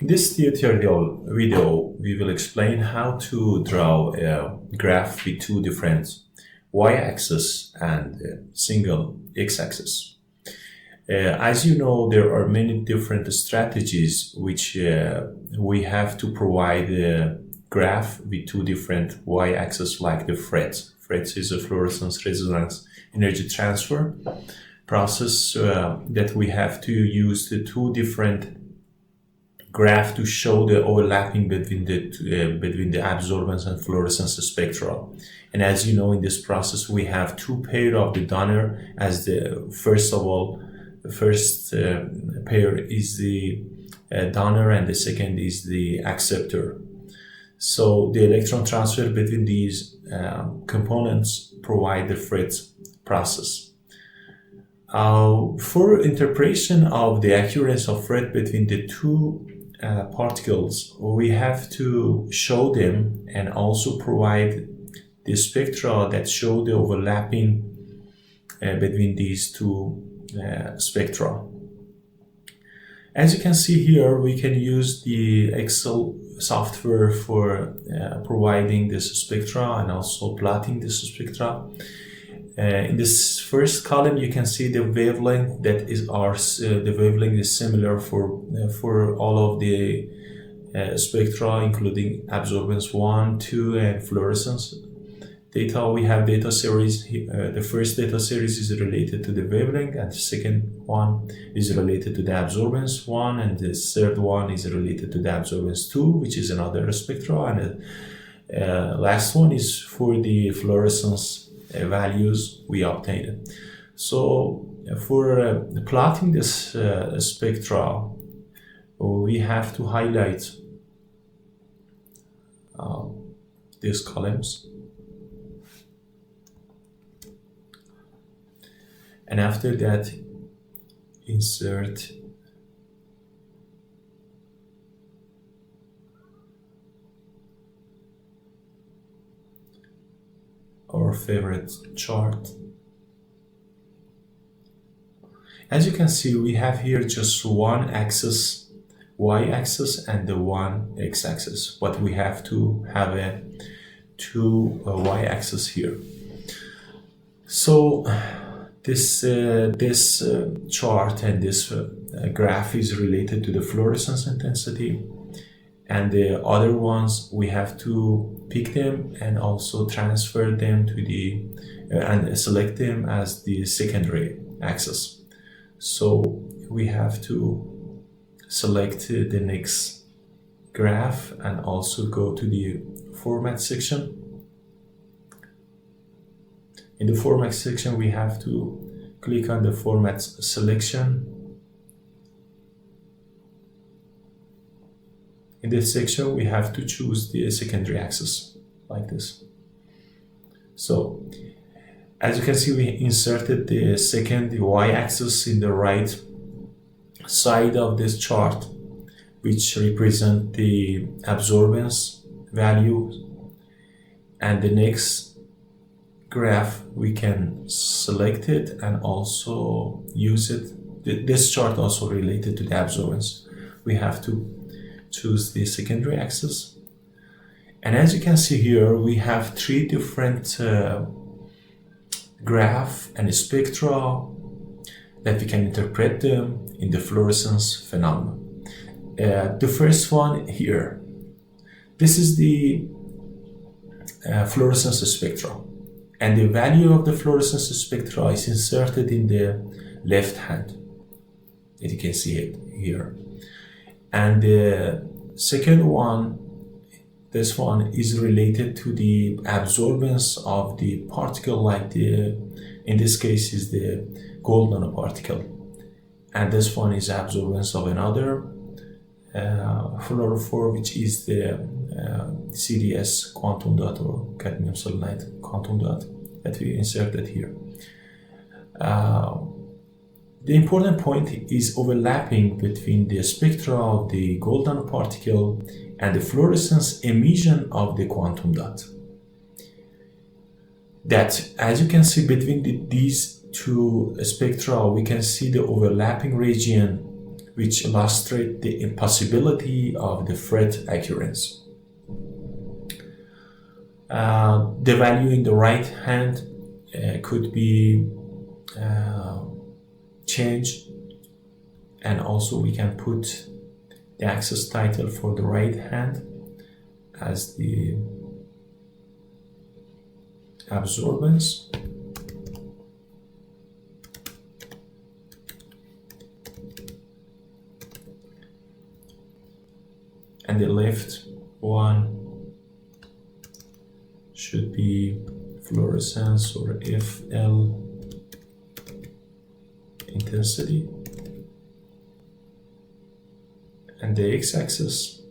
In this tutorial video, we will explain how to draw a graph with two different y-axis and a single x-axis. As you know, there are many different strategies which we have to provide a graph with two different y-axis, like the FRET. FRET is a fluorescence resonance energy transfer process that we have to use the two different graph to show the overlapping between the absorbance and fluorescence spectra. And as you know, in this process we have two pair of the donor. As the first pair is the donor and the second is the acceptor. So the electron transfer between these components provide the FRET process. For interpretation of the accuracy of FRET between the two particles, we have to show them and also provide the spectra that show the overlapping between these two spectra. As you can see here, we can use the Excel software for providing this spectra and also plotting this spectra. In this first column, you can see the wavelength that is the wavelength is similar for all of the spectra, including absorbance 1, 2, and fluorescence data. We have data series. The first data series is related to the wavelength, and the second one is related to the absorbance 1, and the third one is related to the absorbance 2, which is another spectra, and the last one is for the fluorescence values we obtained. So for plotting this spectra, we have to highlight these columns, and after that insert our favorite chart. As you can see, we have here just one axis, y-axis, and the one x-axis, but we have to have two y-axis here. So this chart and this graph is related to the fluorescence intensity, and the other ones we have to pick them and also transfer them to the and select them as the secondary axis. So we have to select the next graph and also go to the format section. In the format section, we have to click on the format selection. In this section, we have to choose the secondary axis, like this. So, as you can see, we inserted the second y-axis in the right side of this chart, which represent the absorbance value. And the next graph, we can select it and also use it. This chart also related to the absorbance. We have to choose the secondary axis, and as you can see here, we have three different graph and spectra that we can interpret them in the fluorescence phenomenon. The first one here, this is the fluorescence spectra, and the value of the fluorescence spectra is inserted in the left hand, as you can see it here. And the second one, this one is related to the absorbance of the particle, like in this case is the gold nanoparticle. And this one is absorbance of another fluorophore, which is the CDS quantum dot, or cadmium selenide quantum dot, that we inserted here. The important point is overlapping between the spectra of the gold nanoparticle and the fluorescence emission of the quantum dot. That, as you can see, between these two spectra, we can see the overlapping region which illustrate the impossibility of the FRET accuracy. The value in the right hand could be changed, and also we can put the access title for the right hand as the absorbance, and the left one should be fluorescence or FL intensity, and the x-axis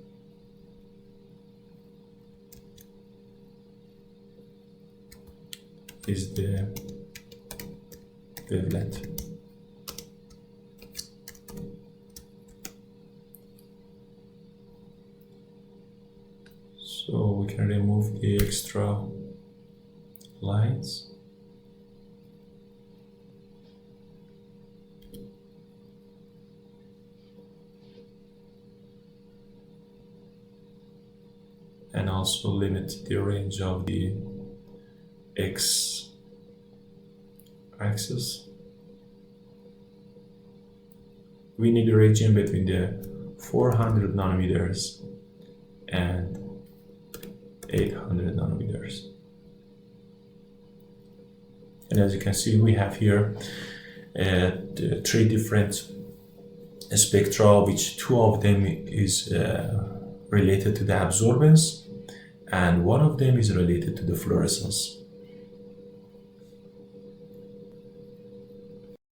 is the wavelength. So we can remove the extra lines. And also limit the range of the x-axis. We need a region between the 400 nanometers and 800 nanometers. And as you can see, we have here the three different spectra, which two of them is related to the absorbance, and one of them is related to the fluorescence.